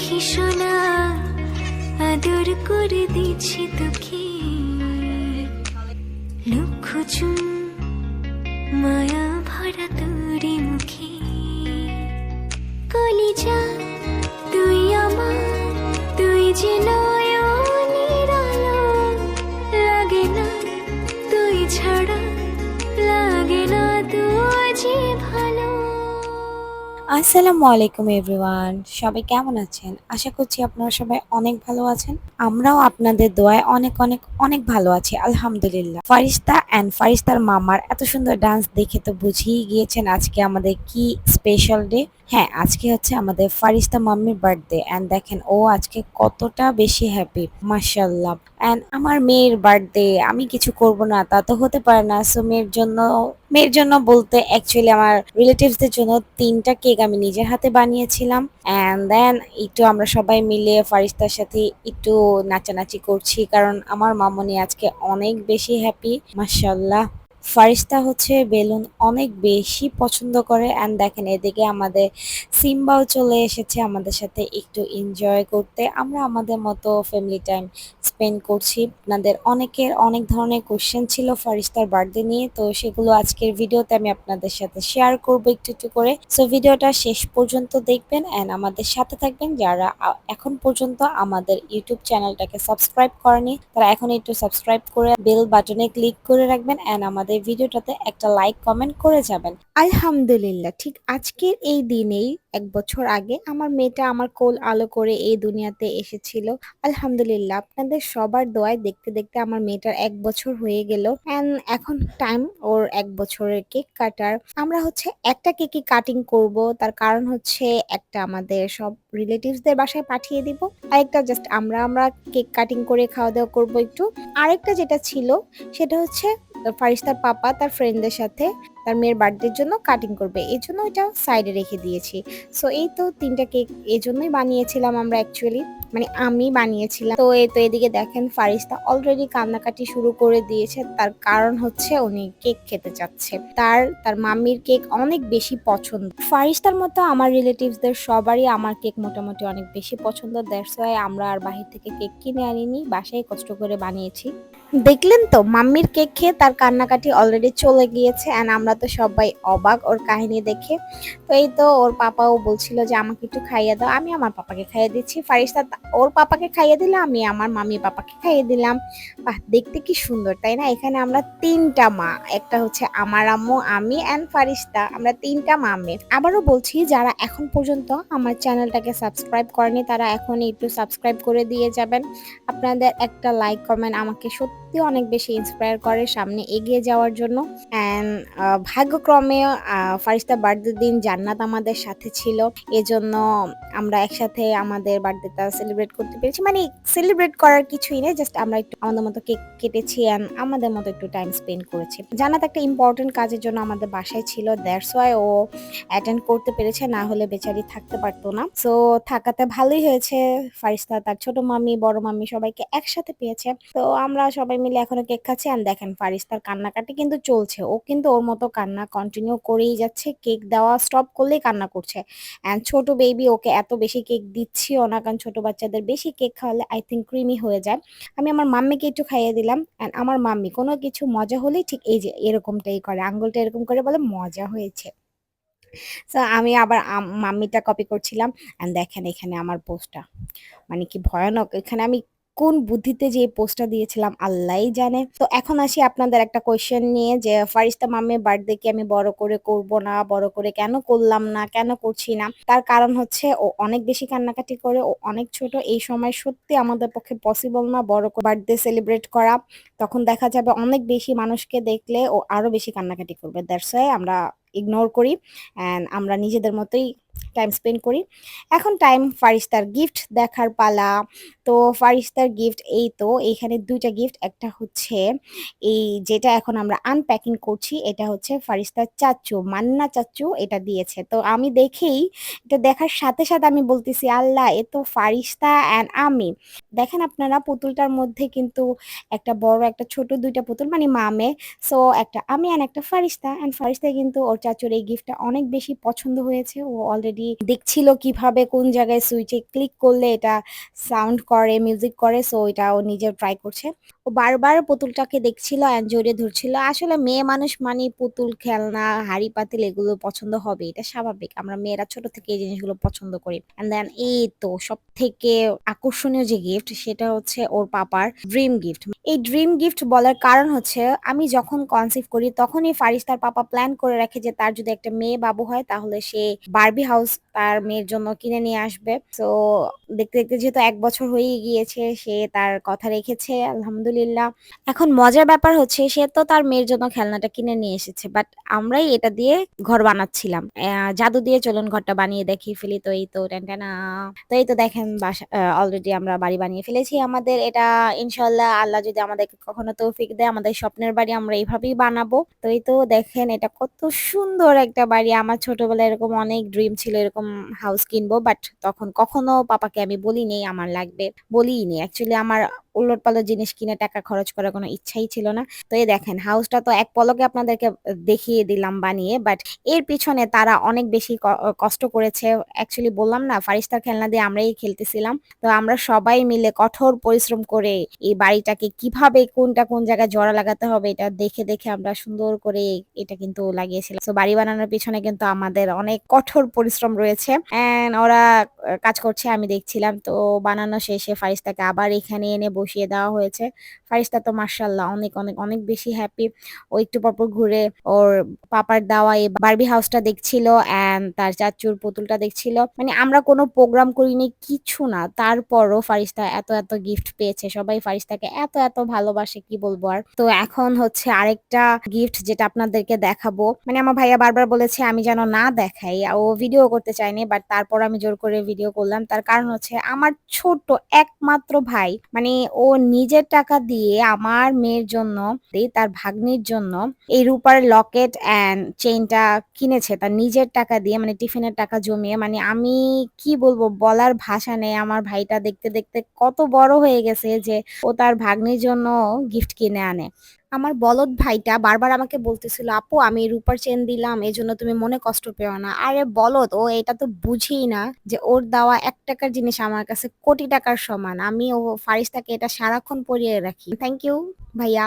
পাখি সোনা আদর করে দিচ্ছি তোকে লক্ষ চুম মায়া ভরা তোরে মুখে কলিজা তুই আমার তুই যে নয়নের আলো লাগে না তুই ছাড়া লাগে না তুই যে ভালো। আসসালামু আলাইকুম এভরিওয়ান, সবাই কেমন আছেন? আশা করছি আপনারা সবাই অনেক ভালো আছেন। আমরাও আপনাদের দোয়ায় অনেক অনেক অনেক ভালো আছি আলহামদুলিল্লাহ। ফারিস্তা অ্যান্ড ফারিস্তার মামার এত সুন্দর ডান্স দেখে তো বুঝিয়ে গিয়েছেন আজকে আমাদের কি স্পেশাল ডে। হ্যাঁ, আজকে হচ্ছে আমাদের ফারিস্তা মাম্মির বার্থডে অ্যান্ড দেখেন ও আজকে কতটা বেশি হ্যাপি মাশাআল্লাহ। অ্যান্ড আমার মেয়ের বার্থডে আমি কিছু করব না তা তো হতে পারে না। সো মেয়ের জন্য বলতে অ্যাকচুয়ালি আমার রিলেটিভসদের জন্য 3টা কেক আমি নিজের হাতে বানিয়েছিলাম অ্যান্ড দেন একটু আমরা সবাই মিলে ফারিস্তার সাথে একটু নাচানাচি করছি কারণ আমার মামুনি আজকে অনেক বেশি হ্যাপি মাশাআল্লাহ। ফারিস্তা হচ্ছে বেলুন অনেক বেশি পছন্দ করে অ্যান্ড দেখেন এদিকে আমাদের সিম্বাও চলে এসেছে আমাদের সাথে একটু এনজয় করতে। আমরা আমাদের মতো ফ্যামিলি টাইম স্পেন্ড করছি। আপনাদের অনেকের অনেক ধরনের কোশ্চেন ছিল ফারিস্তার বার্থডে নিয়ে, তো সেগুলো আজকের ভিডিওতে আমি আপনাদের সাথে শেয়ার করবো একটু একটু করে। সো ভিডিওটা শেষ পর্যন্ত দেখবেন অ্যান্ড আমাদের সাথে থাকবেন। যারা এখন পর্যন্ত আমাদের ইউটিউব চ্যানেলটাকে সাবস্ক্রাইব করেনি তারা এখন একটু সাবস্ক্রাইব করে বেল বাটনে ক্লিক করে রাখবেন অ্যান্ড আমাদের ভিডিওটাতে একটা লাইক কমেন্ট করে যাবেন। আলহামদুলিল্লাহ, ঠিক আজকের এই দিনেই 1 বছর আগে আমার মেয়েটা আমার কোল আলো করে এই দুনিয়াতে এসেছিল। আলহামদুলিল্লাহ, আপনাদের সবার দোয়ায় দেখতে দেখতে আমার মেয়েটার 1 বছর হয়ে গেল অ্যান্ড এখন টাইম ওর 1 বছরের কেক কাটার। আমরা হচ্ছে একটা কেকই কাটিং করব, তার কারণ হচ্ছে একটা আমাদের সব রিলেটিভসদের বাসায় পাঠিয়ে দিব, আরেকটা জাস্ট আমরা আমরা কেক কাটিং করে খাওয়া দাওয়া করবো একটু। আরেকটা যেটা ছিল সেটা হচ্ছে ফারিস্তার পাপা তার ফ্রেন্ডদের সাথে তার মেয়ের বার্থডের জন্য কাটিং করবে, এই জন্য এটা সাইডে রেখে দিয়েছি। সো এই তো 3টা কেক এই জন্যই বানিয়েছিলাম আমরা অ্যাকচুয়ালি, মানে আমি বানিয়েছিলাম। তো এই তো এদিকে দেখেন ফারিস্তা অলরেডি কান্নাকাটি শুরু করে দিয়েছে, তার কারণ হচ্ছে উনি কেক খেতে চাচ্ছে। তার তার মাম্মির কেক অনেক বেশি পছন্দ। ফারিস্তার মতো আমার রিলেটিভসদের সবারই আমার কেক মোটামুটি অনেক বেশি পছন্দ, দ্যাটস ওয়াই আমরা আর বাহির থেকে কেক কিনে আনিনি, বাসায় কষ্ট করে বানিয়েছি। দেখলেন তো মাম্মির কেক খেয়ে তার কান্নাকাটি অলরেডি চলে গিয়েছে অ্যান্ড আমরা তো সবাই অবাক ওর কাহিনী দেখে। তো এই তো ওর পাপাও বলছিল যে আমাকে একটু খাইয়ে দাও, আমি আমার পাপাকে খাইয়ে দিচ্ছি। ফারিস্তা ওর পাপাকে খাইয়ে দিলাম, আমি আমার মাম্মি পাপাকে খাইয়ে দিলাম। বাহ, দেখতে কি সুন্দর তাই না? এখানে আমরা 3টা মা, একটা হচ্ছে আমার আম্মু, আমি অ্যান্ড ফারিস্তা, আমরা 3টা মামে। আবারও বলছি, যারা এখন পর্যন্ত আমার চ্যানেলটাকে সাবস্ক্রাইব করেনি তারা এখনই একটু সাবস্ক্রাইব করে দিয়ে যাবেন। আপনাদের একটা লাইক কমেন্ট আমাকে সত্যি অনেক বেশি ইন্সপায়ার করে সামনে এগিয়ে যাওয়ার জন্য। অ্যান্ড ভাগ্যক্রমে ফারিস্তার বার্থডে দিন জান্নাত আমাদের সাথে ছিল, এজন্য আমরা একসাথে আমাদের বার্থডেটা সেলিব্রেট করতে পেরেছি। মানে সেলিব্রেট করার কিছুই নেই, জাস্ট আমরা একটু আমাদের মতো কেক কেটেছি অ্যান্ড আমাদের মতো একটু টাইম স্পেন্ড করেছি। জান্নাত একটা ইম্পর্টেন্ট কাজের জন্য আমাদের বাসায় ছিল, দ্যাটস ওয়াই ও অ্যাটেন্ড করতে পেরেছে, না হলে বেচারি থাকতে পারতো না। সো থাকাতে ভালোই হয়েছে, ফারিস্তা তার ছোট মাম্মি বড় মাম্মি সবাইকে একসাথে পেয়েছে। তো আমরা সবাই মিলে এখনো কেক খাচ্ছি অ্যান্ড দেখেন ফারিস্তার কান্নাকাটি কিন্তু চলছে, ও কিন্তু ওর মতো কান্না কন্টিনিউ করেই যাচ্ছে, কেক দেওয়া স্টপ করলেই কান্না করছে। অ্যান্ড ছোট বেবি, ওকে এত বেশি কেক দিচ্ছিও না, কারণ ছোট বাচ্চাদের বেশি কেক খাওয়ালে আই থিঙ্ক ক্রিমি হয়ে যায়। আমি আমার মাম্মিকে একটু খাইয়ে দিলাম অ্যান্ড আমার মাম্মি কোনো কিছু মজা হলেই ঠিক এই যে এরকমটাই করে, আঙ্গুলটা এরকম করে বলে মজা হয়েছে। সো আমি আবার মাম্মিটা কপি করছিলাম অ্যান্ড দেখেন এখানে আমার পোস্টটা মানে কি ভয়ানক। এখানে আমি কোন বুদ্ধিতে যে এই পোস্টটা দিয়েছিলাম আল্লাহই জানে। তো এখন আসি আপনাদের একটা কোয়েশ্চেন নিয়ে, যে ফারিস্তা মাম্মির বার্থডে কি আমি বড় করে করব না, বড় করে কেন করলাম না, কেন করছি না? তার কারণ হচ্ছে ও অনেক বেশি কান্নাকাটি করে, ও অনেক ছোট, এই সময় সত্যি আমাদের পক্ষে পসিবল না বড় করে বার্থডে সেলিব্রেট করা। তখন দেখা যাবে অনেক বেশি মানুষকে দেখলে ও আরো বেশি কান্নাকাটি করবে, দ্যাটস ওয়াই আমরা ইগনোর করি অ্যান্ড আমরা নিজেদের মতোই টাইম স্পেন্ড করি। এখন টাইম ফারিস্তার গিফট দেখার পালা। তো ফারিস্তার গিফট এই তো এইখানে 2টা গিফট, একটা হচ্ছে এই যেটা এখন আমরা আনপ্যাকিং করছি, এটা হচ্ছে ফারিস্তার চাচু মান্না চাচু এটা দিয়েছে। তো আমি দেখেই এটা দেখার সাথে সাথে আমি বলতেছি আল্লাহ, এ তো ফারিস্তা অ্যান্ড আমি। দেখেন আপনারা পুতুলটার মধ্যে কিন্তু একটা বড় একটা ছোট 2টা পুতুল মানে মামে। সো একটা আমি অ্যান্ড একটা ফারিস্তা, অ্যান্ড ফারিস্তা কিন্তু ওর চাচুর এই গিফটটা অনেক বেশি পছন্দ হয়েছে, ও অলরেডি অলরেডি দেখছিল কিভাবে কোন জায়গায় সুইচে ক্লিক করলে এটা সাউন্ড করে, মিউজিক করে। সো এটা ও নিজে ট্রাই করছে। ও বারবার পুতুলটাকে দেখছিল অ্যান্ড জড়িয়ে ধরছিল। আসলে মেয়ে মানুষ মানেই পুতুল, খেলনা, হাঁড়ি-পাতিল এগুলো পছন্দ হবে। এটা স্বাভাবিক। আমরা মেয়েরা ছোট থেকে এই জিনিসগুলো পছন্দ করি। অ্যান্ড দেন এই তো সবথেকে আকর্ষণীয় যে গিফট সেটা হচ্ছে ওর পাপার ড্রিম গিফট। এই ড্রিম গিফট বলার কারণ হচ্ছে আমি যখন কনসিভ করি তখনই ফারিস তার পাপা প্ল্যান করে রাখে যে তার যদি একটা মেয়ে বাবু হয় তাহলে সে বারবি হাউস তার মেয়ের জন্য কিনে নিয়ে আসবে। তো দেখতে দেখতে যেহেতু ১ বছর হয়েই গিয়েছে সে তার কথা রেখেছে আলহামদুলিল্লাহ। এখন মজার ব্যাপার হচ্ছে সে তো তার মেয়ের জন্য খেলনাটা কিনে নিয়ে এসেছে। বাট আমরাই এটা দিয়ে ঘর বানাচ্ছিলাম। জাদু দিয়ে চলুন ঘরটা বানিয়ে দেখিয়ে ফেলি। তো এই তো টেনটেনা। তো এই তো দেখেন বাসা অলরেডি আমরা বাড়ি বানিয়ে ফেলেছি। আমাদের এটা ইনশাআল্লাহ আল্লাহ যদি আমাদেরকে কখনো তৌফিক দেয় আমাদের স্বপ্নের বাড়ি আমরা এভাবেই বানাবো। তো এই তো দেখেন এটা কত সুন্দর একটা বাড়ি। আমার ছোটবেলায় এরকম অনেক ড্রিম ছিল এরকম হাউস কিনবো। বাট তখন কখনো পাপাকে আমি বলিনি আমার লাগবে। বলিইনি। অ্যাকচুয়ালি আমার উলটপালট জিনিস কিনে টাকা খরচ করার কোনো ইচ্ছাই ছিল না। তো এই দেখেন হাউসটা তো এক পলকে আপনাদেরকে দেখিয়ে দিলাম বানিয়ে। বাট এর পিছনে তারা অনেক বেশি কষ্ট করেছে। অ্যাকচুয়ালি বললাম না ফারিস্তার খেলনা দিয়ে আমরাই খেলতেছিলাম। তো আমরা সবাই মিলে কঠোর পরিশ্রম করে এই বাড়িটাকে কিভাবে কোনটা কোন জায়গায় জোড়া লাগাতে হবে এটা দেখে দেখে আমরা সুন্দর করে এটা কিন্তু লাগিয়েছিলাম। তো বাড়ি বানানোর পিছনে কিন্তু আমাদের অনেক কঠোর পরিশ্রম রয়েছে। অ্যান্ড ওরা কাজ করছে আমি দেখছিলাম। তো বানানো শেষে ফারিস্তাকে আবার এখানে এনে বসিয়ে দেওয়া হয়েছে। ফারিস্তা তো মাশাআল্লাহ অনেক অনেক অনেক বেশি হ্যাপি। ও একটু পরপর ঘুরে ওর পাপার দেওয়া এই বারবি হাউসটা দেখছিল অ্যান্ড তার চাচ্চুর পুতুলটা দেখছিল। মানে আমরা কোনো প্রোগ্রাম করিনি কিছু না। তারপরও ফারিস্তা এত এত গিফট পেয়েছে। সবাই ফারিস্তাকে এত এত ভালোবাসে কি বলবো আর। তো এখন হচ্ছে আরেকটা গিফট যেটা আপনাদেরকে দেখাবো। মানে আমার ভাইয়া বারবার বলেছে আমি যেন না দেখাই। ও ভিডিও করতে চায়নি বাট তারপর আমি জোর করে ভিডিও করলাম। তার কারণ হচ্ছে আমার ছোট্ট একমাত্র ভাই মানে ও নিজের টাকা দিয়ে আমার মেয়ের জন্য তার ভাগ্নির জন্য এই রূপার লকেট অ্যান্ড চেইনটা কিনেছে তার নিজের টাকা দিয়ে মানে টিফিনের টাকা জমিয়ে। মানে আমি কি বলবো বলার ভাষা নেই। আমার ভাইটা দেখতে দেখতে কত বড় হয়ে গেছে যে ও তার ভাগ্নির জন্য গিফট কিনে আনে। আমার বলদ ভাইটা বারবার আমাকে বলতেছিল আপু আমি রূপার চেন দিলাম এজন্য তুমি মনে কষ্ট পেও না। আরে বলদ ও এটা তো বুঝেই না যে ওর দেওয়া ১ টাকার জিনিস আমার কাছে কোটি টাকার সমান। আমি ও ফারিস্তাকে এটা সারাক্ষণ পরিয়ে রাখি। থ্যাংক ইউ ভাইয়া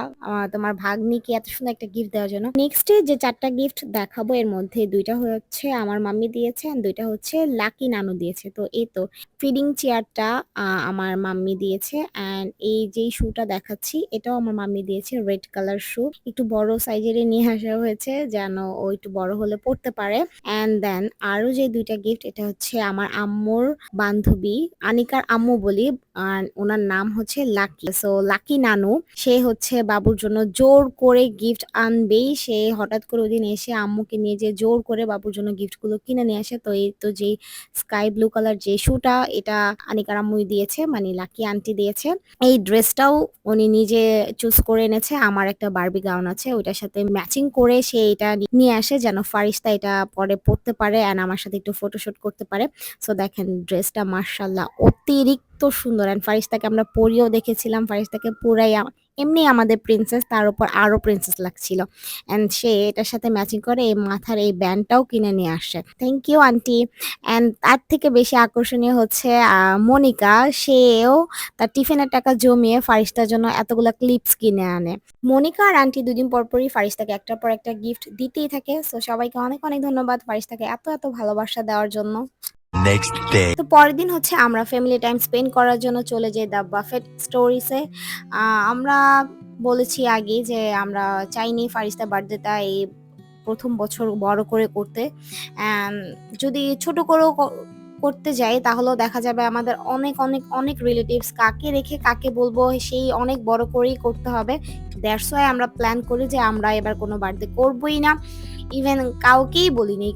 তোমার ভাগ্নিকে এত সুন্দর একটা গিফট দেওয়ার জন্য। নেক্সটে যে ৪টা গিফট দেখাবো এর মধ্যে ২টা হচ্ছে আমার মাম্মি দিয়েছে এন্ড ২টা হচ্ছে লাকি নানু দিয়েছে। তো এই তো ফিডিং চেয়ারটা আমার মাম্মি দিয়েছে অ্যান্ড এই যেই শুটা দেখাচ্ছি এটাও আমার মাম্মি দিয়েছে রেড কালার শু। একটু বড় সাইজেরই নিয়ে আসা হয়েছে যেন ও একটু বড় হলে পড়তে পারে। অ্যান্ড দেন আরো যে ২টা গিফট এটা হচ্ছে আমার আম্মুর বান্ধবী আনিকার আম্মু বলি আর ওনার নাম হচ্ছে লাকি। সো লাকি নানু সে হচ্ছে বাবুর জন্য জোর করে গিফট আনবেই। সে হঠাৎ করে ওইদিন এসে আম্মুকে নিয়ে যে জোর করে বাবুর জন্য গিফটগুলো কিনে নিয়ে আসে। তো এই তো যেই স্কাই ব্লু কালার যে শুটা এটা আনিকার আম্মুই দিয়েছে মানে লাকি আন্টি দিয়েছে। এই ড্রেসটাও উনি নিজে চুজ করে এনেছে। আমার একটা বারবি গাউন আছে ওইটার সাথে ম্যাচিং করে সে এটা নিয়ে আসে যেন ফারিস্তা এটা পরে পরতে পারে অ্যান্ড আমার সাথে একটু ফটোশুট করতে পারে। সো দেখেন ড্রেসটা মাশাআল্লাহ অতিরিক্ত সুন্দর অ্যান্ড ফারিস্তাকে আমরা পরিয়েও দেখেছিলাম। ফারিস্তাকে পুরাই এমনি আমাদের প্রিন্সেস তার উপর আরো প্রিন্সেস লাগছিল অ্যান্ড সে এটার সাথে ম্যাচিং করে এই মাথার এই ব্যান্ডটাও কিনে নিয়ে আসছে। Thank you aunty. অ্যান্ড তার থেকে বেশি আকর্ষণীয় হচ্ছে মনিকা সেও তার টিফিনের টাকা জমিয়ে ফারিস্তার জন্য এতগুলা ক্লিপস কিনে আনে। মনিকা আর আন্টি ২ দিন পর পরই ফারিস্তাকে একটার পর একটা গিফট দিতেই থাকে। সো সবাইকে অনেক অনেক ধন্যবাদ ফারিস্তাকে এত এত ভালোবাসা দেওয়ার জন্য। Next day. তো পরের দিন হচ্ছে আমরা ফ্যামিলি টাইম স্পেন্ড করার জন্য চলে যাই দ্য বাফেট স্টোরিজে। আমরা বলেছি আগে যে আমরা চাইনি ফারিস্তা বার্থডেটা এই ১ম বছর বড় করে করতে। অ্যান্ড যদি ছোট করেও করতে যাই তাহলেও দেখা যাবে আমাদের অনেক অনেক অনেক রিলেটিভস কাকে রেখে কাকে বলবো সেই অনেক বড় করেই করতে হবে। দ্যাটস ওয়াই আমরা প্ল্যান করি যে আমরা এবার কোনো বার্থডে করবোই না। ইভেন কাউকেই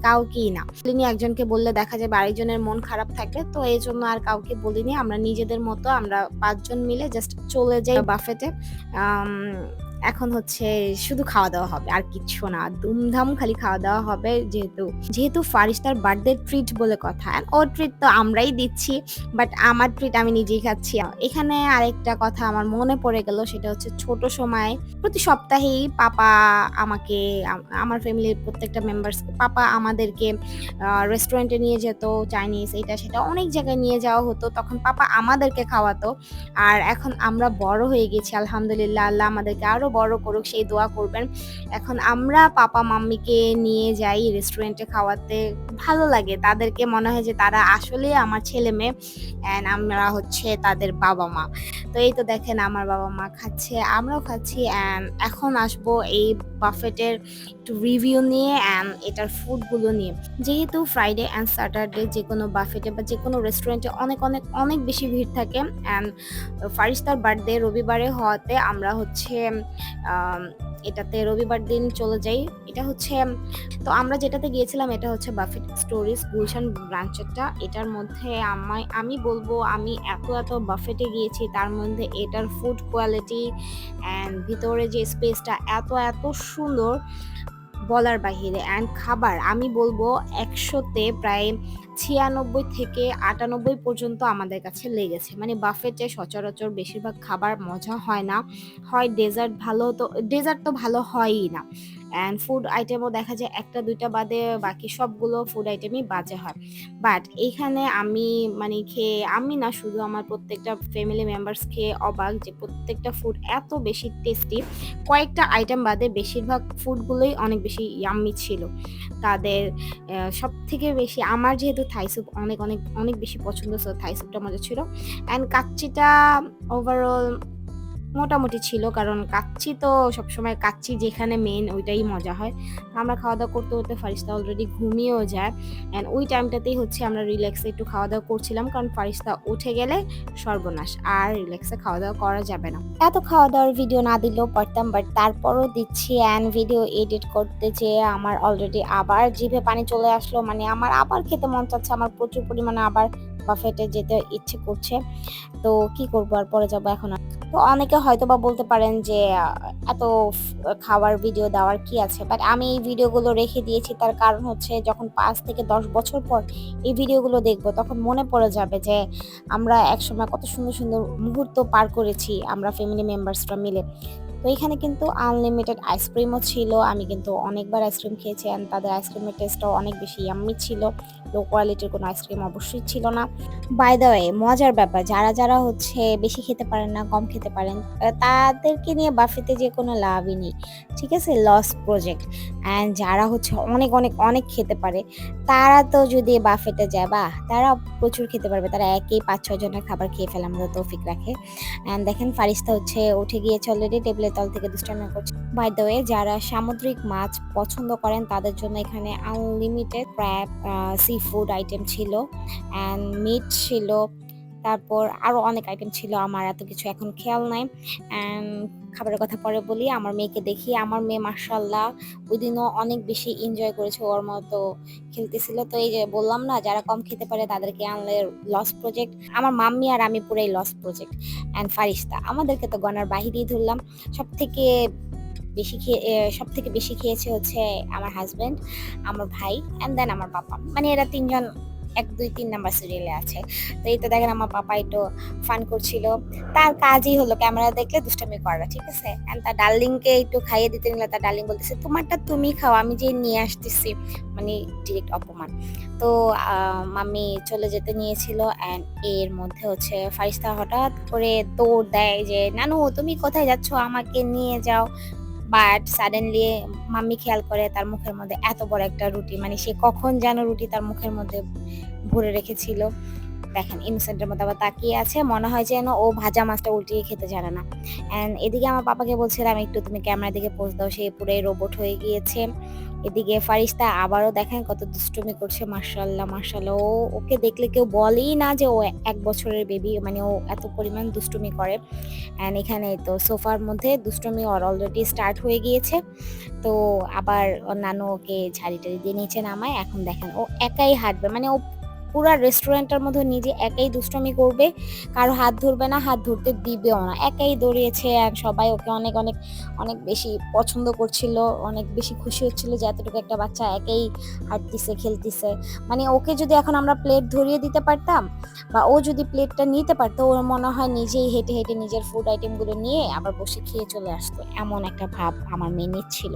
কাউকেই না বলিনি। একজনকে বললে দেখা যাবে আরেকজনের মন খারাপ থাকবে। তো এই জন্য আর কাউকে বলিনি। আমরা নিজেদের মতো আমরা ৫ জন মিলে জাস্ট চলে যাই বাফেটে। এখন হচ্ছে শুধু খাওয়া দাওয়া হবে আর কিচ্ছু না, ধুমধাম খালি খাওয়া দাওয়া হবে। যেহেতু যেহেতু ফারিস্তার বার্থডে ট্রিট বলে কথা, and ওর ট্রিট তো আমরাই দিচ্ছি, বাট আমার ট্রিট আমি নিজেই খাচ্ছি। এখানে আরেকটা কথা আমার মনে পড়ে গেল, সেটা হচ্ছে ছোট সময় প্রতি সপ্তাহেই পাপা আমাকে আমার ফ্যামিলির প্রত্যেকটা মেম্বার্সকে পাপা আমাদেরকে রেস্টুরেন্টে নিয়ে যেত, চাইনিজ এটা সেটা অনেক জায়গায় নিয়ে যাওয়া হতো, তখন পাপা আমাদেরকে খাওয়াতো। আর এখন আমরা বড় হয়ে গেছি আলহামদুলিল্লাহ, আল্লাহ আমাদেরকে আরো বড় করুক, সেই দোয়া করবেন। এখন আমরা পাপা মাম্মিকে নিয়ে যাই রেস্টুরেন্টে খাওয়াতে, ভালো লাগে, তাদেরকে মনে হয় যে তারা আসলে আমার ছেলে মেয়ে অ্যান্ড আমরা হচ্ছে তাদের বাবা মা। তো এই তো দেখেন আমার বাবা মা খাচ্ছে, আমরাও খাচ্ছি। অ্যান্ড এখন আসবো এই বাফেটের একটু রিভিউ নিয়ে অ্যান্ড এটার ফুডগুলো নিয়ে। যেহেতু ফ্রাইডে অ্যান্ড স্যাটারডে যে কোনো বাফেটে বা যে কোনো রেস্টুরেন্টে অনেক অনেক অনেক বেশি ভিড় থাকে, অ্যান্ড ফারিস্তার বার্থডে রবিবারে হওয়াতে আমরা হচ্ছে এটাতে রবিবার দিন চলে যাই। এটা হচ্ছে তো আমরা যেটাতে গিয়েছিলাম এটা হচ্ছে বাফেট স্টোরিজ গুলশান ব্রাঞ্চেরটা। এটার মধ্যে আমি বলবো আমি এত এত বাফেটে গিয়েছি, তার মধ্যে এটার ফুড কোয়ালিটি অ্যান্ড ভিতরে যে স্পেসটা এত এত সুন্দর বলার বাহিরে। অ্যান্ড খাবার আমি বলবো ১০০-তে প্রায় ৯৬ থেকে ৯৮ পর্যন্ত আমাদের কাছে লেগেছে। মানে বাফেটে সচরাচর বেশিরভাগ খাবার মজা হয় না, হয় ডেজার্ট ভালো, তো ডেজার্ট তো ভালো হয়ই না, অ্যান্ড ফুড আইটেমও দেখা যায় একটা দুইটা বাদে বাকি সবগুলো ফুড আইটেমই বাজে হয়। বাট এইখানে আমি মানে খেয়ে, আমি না শুধু আমার প্রত্যেকটা ফ্যামিলি মেম্বার্স খেয়ে অবাক যে প্রত্যেকটা ফুড এত বেশি টেস্টি। কয়েকটা আইটেম বাদে বেশিরভাগ ফুডগুলোই অনেক বেশি ইয়াম্মি ছিল। তাদের সবথেকে বেশি আমার যেহেতু থাই স্যুপ অনেক অনেক অনেক বেশি পছন্দ, সো থাই স্যুপটা মজা ছিল। অ্যান্ড কাচ্চিটা ওভারঅল মোটামুটি ছিল, কারণ কাচ্চি তো সবসময় কাচ্চি যেখানে মেন ওইটাই মজা হয়। আমরা খাওয়া দাওয়া করতে করতে ফারিস্তা অলরেডি ঘুমিয়েও যায়, অ্যান্ড ওই টাইমটাতেই হচ্ছে আমরা রিল্যাক্সে একটু খাওয়া দাওয়া করছিলাম, কারণ ফারিস্তা উঠে গেলে সর্বনাশ, আর রিল্যাক্সে খাওয়া দাওয়া করা যাবে না। এত খাওয়া দাওয়ার ভিডিও না দিলেও পারতাম, বাট তারপরও দিচ্ছি। অ্যান্ড ভিডিও এডিট করতে যেয়ে আমার অলরেডি আবার জিভে পানি চলে আসলো, মানে আমার আবার খেতে মন চাচ্ছে, আমার প্রচুর পরিমাণে আবার বাফেটে যেতে ইচ্ছে করছে। তো কি করবো, আর পরে যাবো এখন। তো অনেকে হয়তোবা বলতে পারেন যে এত খাওয়ার ভিডিও দেওয়ার কি আছে, বাট আমি এই ভিডিওগুলো রেখে দিয়েছি, তার কারণ হচ্ছে যখন ৫ থেকে ১০ বছর পর এই ভিডিওগুলো দেখবো তখন মনে পড়ে যাবে যে আমরা একসময় কত সুন্দর সুন্দর মুহূর্ত পার করেছি আমরা ফ্যামিলি মেম্বার্সরা মিলে। তো এখানে কিন্তু আনলিমিটেড আইসক্রিমও ছিল, আমি কিন্তু অনেকবার আইসক্রিম খেয়েছি, অ্যান্ড তাদের আইসক্রিমের টেস্টটাও অনেক বেশি ইয়াম্মি ছিল, লো কোয়ালিটির কোনো আইসক্রিম অবশ্যই ছিল না। বাই দ্য ওয়ে মজার ব্যাপার, যারা যারা হচ্ছে বেশি খেতে পারেন না, কম খেতে পারেন, তাদেরকে নিয়ে বাফেতে যে কোনো লাভই নেই, ঠিক আছে, লস প্রজেক্ট। অ্যান্ড যারা হচ্ছে অনেক অনেক অনেক খেতে পারে, তারা তো যদি বাফেটে যায়, বাহ, তারা প্রচুর খেতে পারবে, তারা একেই ৫-৬ জনের খাবার খেয়ে ফেলার মতো তৌফিক রাখে। অ্যান্ড দেখেন ফারিস্তা হচ্ছে উঠে গিয়েছে অলরেডি, টেবিলের তল থেকে দুষ্টামি করছে। বাই দ্য ওয়ে যারা সামুদ্রিক মাছ পছন্দ করেন তাদের জন্য এখানে unlimited crab, sea food item ছিল, অ্যান্ড মিট ছিল, তারপর আরো অনেক আইটেম ছিল, আমার এত কিছু এখন খেয়াল নাই। অ্যান্ড খাবারের কথা পরে বলি, আমার মেয়েকে দেখি, আমার মেয়ে মাশাআল্লাহ ওই দিনও অনেক বেশি এনজয় করেছে, ওর মতো খেলতেছিল। তো এই যে বললাম না, যারা কম খেতে পারে তাদেরকে আনলে লস প্রজেক্ট, আমার মাম্মি আর আমি পুরাই লস প্রজেক্ট। অ্যান্ড ফারিস্তা আমাদেরকে তো গনার বাহিরেই ধরলাম। সব থেকে সব থেকে বেশি খেয়েছে হচ্ছে আমার হাজবেন্ড, আমার ভাই, অ্যান্ড দেন আমার পাপা, মানে এরা তিনজন ১, ২, ৩ নাম্বার সিরিয়ালে আছে। তো এই তো দেখেন আমার পাপা একটু ফান করছিল, তার কাজই হলো ক্যামেরা দেখলে দুষ্টামি করা, ঠিক আছে। অ্যান্ড তার ডার্লিংকে একটু খাইয়ে দিতে নিলে তার ডার্লিং বলতেছে তোমারটা তুমি খাও, আমি যে নিয়ে আসতেছি, মানে ডিরেক্ট অপমান। তো মাম্মি চলে যেতে নিয়েছিল, অ্যান্ড এর মধ্যে হচ্ছে ফারিস্তা হঠাৎ করে দৌড় দেয় যে নানু তুমি কোথায় যাচ্ছ, আমাকে নিয়ে যাও। বাট সাডেনলি মাম্মি খেয়াল করে তার মুখের মধ্যে এত বড় একটা রুটি, মানে সে কখন যেন রুটি তার মুখের মধ্যে ভরে রেখেছিল। দেখেন ইনোসেন্টের মতো আবার তাকিয়ে আছে, মনে হয় যেন ও ভাজা মাছটা উল্টিয়ে খেতে জানে না। অ্যান্ড এদিকে আমার পাপাকে বলছিলাম একটু তুমি ক্যামেরার দিকে পোজ দাও, সে পুরোই রোবট হয়ে গিয়েছে। এদিকে ফারিস্তা আবারও দেখেন কত দুষ্টুমি করছে, মাশাআল্লাহ মাশাআল্লাহ, ওকে দেখলে কেউ বলেই না যে ও ১ বছরের বেবি, মানে ও এত পরিমাণ দুষ্টুমি করে। অ্যান্ড এখানে তো সোফার মধ্যে দুষ্টুমি ওর অলরেডি স্টার্ট হয়ে গিয়েছে। তো আবার ওর নানু ওকে ঝাড়ি টাড়ি দিয়ে নিচে নামায়, এখন দেখেন ও একাই হাঁটবে, মানে ও পুরা রেস্টুরেন্টের মধ্যে নিজে একাই দুষ্টুমি করবে, কারো হাত ধরবে না, হাত ধরতে দিবেও না, একাই দৌড়িয়েছে। আর সবাই ওকে অনেক অনেক অনেক বেশি পছন্দ করছিল, অনেক বেশি খুশি হচ্ছিল যে এতটুকু একটা বাচ্চা একাই হাঁটতেছে, খেলতেছে। মানে ওকে যদি এখন আমরা প্লেট ধরিয়ে দিতে পারতাম বা ও যদি প্লেটটা নিতে পারতো, ওর মনে হয় নিজেই হেঁটে হেঁটে নিজের ফুড আইটেমগুলো নিয়ে আবার বসে খেয়ে চলে আসতো, এমন একটা ভাব আমার মেয়ে নিচ্ছিল।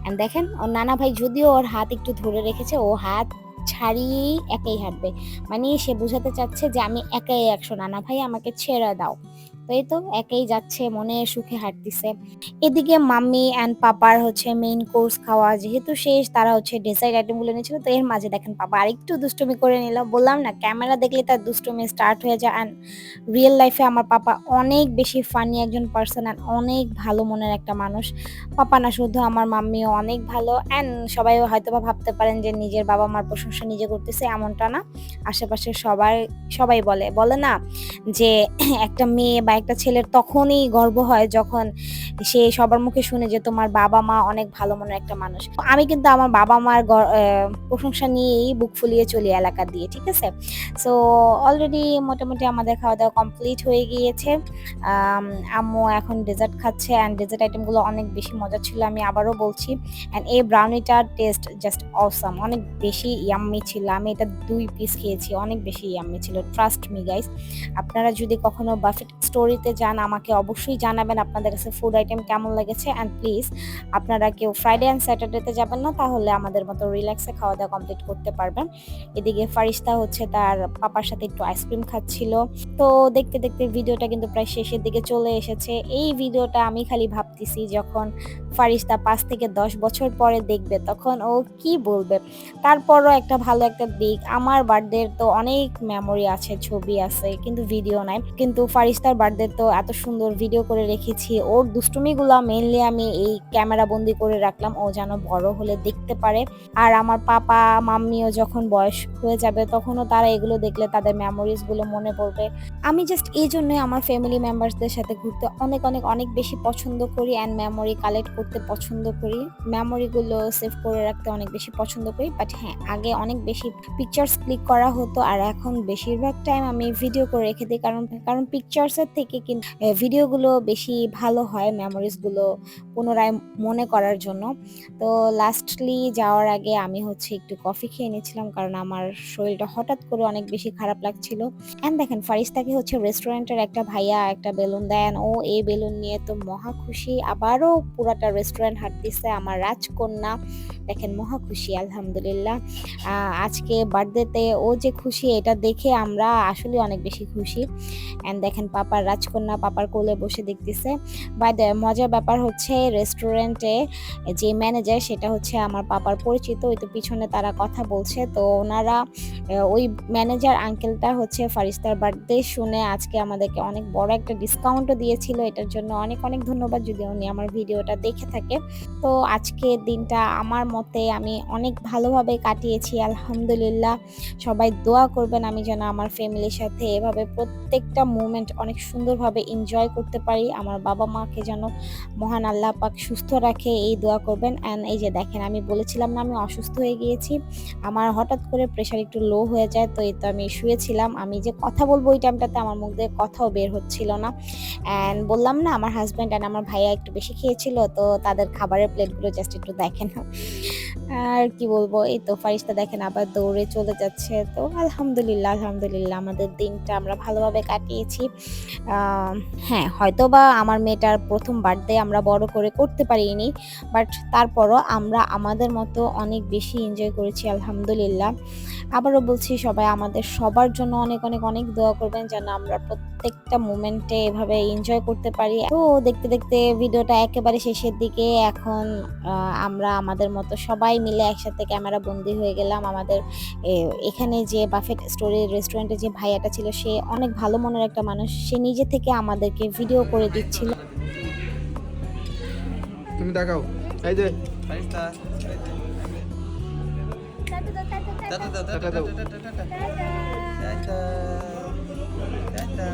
এন্ড দেখেন ওর নানা ভাই যদিও ওর হাত একটু ধরে রেখেছে, ও হাত ছাড়িয়েই একাই হাঁটবে। মানে সে বোঝাতে চাচ্ছে যে আমি একাই 100, নানা ভাই আমাকে ছেড়ে দাও। তো এই তো একাই যাচ্ছে, মনে সুখে হাঁটতেছে। এদিকে মাম্মি অ্যান্ড পাপার হচ্ছে মেইন কোর্স খাওয়া যেহেতু শেষ, তারা হচ্ছে ডেজার্ট আইটেম গুলো নিয়েছিল। তো এর মাঝে দেখেন পাপা আরেকটু দুষ্টুমি করে নিল। বললাম না ক্যামেরা দেখলে তার দুষ্টুমি স্টার্ট হয়ে যায়। অ্যান্ড রিয়েল লাইফে আমার পাপা অনেক বেশি ফানি একজন পার্সন অ্যান্ড অনেক ভালো মনের একটা মানুষ। পাপা না শুধু, আমার মাম্মিও অনেক ভালো। অ্যান্ড সবাই হয়তো বা ভাবতে পারেন যে নিজের বাবা মার প্রশংসা নিজে করতেছে, এমনটা না। আশেপাশে সবাই সবাই বলে বলে না যে একটা মেয়ে বা একটা ছেলের তখনই গর্ব হয় যখন সে সবার মুখে শুনে যে তোমার বাবা মা অনেক ভালো মনের একটা মানুষ। আমি কিন্তু আমার বাবা মার প্রশংসা নিয়েই বুক ফুলিয়ে চলি এলাকা দিয়ে, ঠিক আছে। সো অলরেডি মোটামুটি আমাদের খাওয়া দাওয়া কমপ্লিট হয়ে গিয়েছে। আম্মু এখন ডেজার্ট খাচ্ছে অ্যান্ড ডেজার্ট আইটেমগুলো অনেক বেশি মজা ছিল, আমি আবারও বলছি। অ্যান্ড এই ব্রাউনিটার টেস্ট জাস্ট অসাম, অনেক বেশি ইয়াম্মি ছিল। আমি এটা 2 পিস খেয়েছি, অনেক বেশি ইয়াম্মি ছিল, ট্রাস্ট মি গাইস। আপনারা যদি কখনো বাফেট স্টোরিতে যান আমাকে অবশ্যই জানাবেন আপনাদের কাছে ফুড আইটেম কেমন লেগেছে। অ্যান্ড প্লিজ আপনারা কেউ ফ্রাইডে অ্যান্ড স্যাটারডেতে যাবেন না, তাহলে আমাদের মতো রিল্যাক্সে খাওয়া দাওয়া কমপ্লিট করতে পারবেন। এদিকে ফারিস্তা হচ্ছে তার পাপার সাথে একটু আইসক্রিম খাচ্ছিল। তো দেখতে দেখতে ভিডিওটা কিন্তু প্রায় শেষের দিকে চলে এসেছে। এই ভিডিওটা আমি খালি ভাবতেছি যখন ফারিস্তা 5 থেকে 10 বছর পরে দেখবে তখন ও কি বলবে। তারপরও একটা ভালো একটা দিক, আমার বার্থডের তো অনেক মেমোরি আছে, ছবি আছে, কিন্তু ভিডিও নাই। কিন্তু ফারিস্তার বার্থডে তো এত সুন্দর ভিডিও করে রেখেছি। ওর দুষ্টুমিগুলো মেইনলি আমি এই ক্যামেরা বন্দি করে রাখলাম, ও যেন বড় হলে দেখতে পারে। আর আমার পাপা মাম্মিও যখন বয়স হয়ে যাবে তখনও তারা এগুলো দেখলে তাদের মেমোরিজ গুলো মনে পড়বে। আমি জাস্ট এই জন্যই আমার ফ্যামিলি মেম্বারসদের সাথে ঘুরতে অনেক অনেক অনেক বেশি পছন্দ করি অ্যান্ড মেমোরি কালেক্ট করতে পছন্দ করি, মেমোরিগুলো সেভ করে রাখতে অনেক বেশি পছন্দ করি। বাট হ্যাঁ, আগে অনেক বেশি পিকচার্স ক্লিক করা হতো আর এখন বেশিরভাগ টাইম আমি ভিডিও করে রেখে দিই, কারণ কারণ পিকচার্সের থেকে কিন্তু ভিডিওগুলো বেশি ভালো হয় মেমোরিজগুলো পুনরায় মনে করার জন্য। তো লাস্টলি যাওয়ার আগে আমি হচ্ছে একটু কফি খেয়ে নিয়েছিলাম, কারণ আমার শরীরটা হঠাৎ করে অনেক বেশি খারাপ লাগছিল। অ্যান্ড দেখেন ফারিস্তাকে হচ্ছে রেস্টুরেন্টের একটা ভাইয়া একটা বেলুন দেন, ও এই বেলুন নিয়ে তো মহা খুশি, আবারও পুরাটা রেস্টুরেন্ট হাঁটতেছে। আমার রাজকন্যা দেখেন মহা খুশি, আলহামদুলিল্লাহ। আজকে বার্থডেতে ও যে খুশি এটা দেখে আমরা আসলে অনেক বেশি খুশি। অ্যান্ড দেখেন পাপার রাজকন্যা পাপার কোলে বসে দেখতেছে। বাট মজার ব্যাপার হচ্ছে রেস্টুরেন্টে যে ম্যানেজার সেটা হচ্ছে আমার পাপার পরিচিত, ওই তো পিছনে তারা কথা বলছে। তো ওনারা ওই ম্যানেজার আঙ্কেলটা হচ্ছে ফারিস্তার বার্থডে শুনে আজকে আমাদেরকে অনেক বড় একটা ডিসকাউন্টও দিয়েছিল, এটার জন্য অনেক অনেক ধন্যবাদ যদি উনি আমার ভিডিওটা দেখে থাকে। তো আজকে দিনটা আমার মতে আমি অনেক ভালোভাবে কাটিয়েছি, আলহামদুলিল্লাহ। সবাই দোয়া করবেন আমি যেন আমার ফ্যামিলির সাথে এভাবে প্রত্যেকটা মুমেন্ট অনেক সুন্দরভাবে এনজয় করতে পারি। আমার বাবা মাকে যেন মহান আল্লাহ পাক সুস্থ রাখে, এই দোয়া করবেন। অ্যান্ড এই যে দেখেন আমি বলেছিলাম না আমি অসুস্থ হয়ে গিয়েছি, আমার হঠাৎ করে প্রেশার একটু লো হয়ে যায়। তো এই তো আমি শুয়েছিলাম, আমি যে কথা বলবো ওই টাইমটাতে আমার মুখ দিয়ে কথাও বের হচ্ছিল না। অ্যান্ড বললাম না আমার হাজব্যান্ড অ্যান্ড আমার ভাইয়া একটু বেশি খেয়েছিল, তো তাদের খাবারের প্লেটগুলো জাস্ট একটু দেখেন। আর কি বলবো, এই তো ফারিস্তা দেখেন আবার দৌড়ে চলে যাচ্ছে। তো আলহামদুলিল্লাহ আলহামদুলিল্লাহ আমাদের দিনটা আমরা ভালোভাবে কাটিয়েছি। হ্যাঁ, হয়তো বা আমার মেয়েটার প্রথম বার্থডে আমরা বড় করে করতে পারিনি, বাট তারপরও আমরা আমাদের মতো অনেক বেশি এনজয় করেছি, আলহামদুলিল্লাহ। আবারও বলছি সবাই আমাদের সবার জন্য অনেক অনেক অনেক দোয়া করবেন যেন আমরা প্রত্যেকটা মোমেন্টে এভাবে এনজয় করতে পারি। তো দেখতে দেখতে ভিডিওটা একেবারে শেষের দিকে, এখন আমরা আমাদের মতো সবাই মিলে একসাথে ক্যামেরা বন্দি হয়ে গেলাম। আমাদের এখানে যে বাফেট স্টোরি রেস্টুরেন্টে যে ভাইয়াটা ছিল সে অনেক ভালো মনের একটা মানুষ, সে নিজে থেকে আমাদেরকে ভিডিও করে দিচ্ছিল। তুমি দেখাও এই যে ফারিস্তা টাটা দাও টাটা দাও টাটা টাটা টাটা টাটা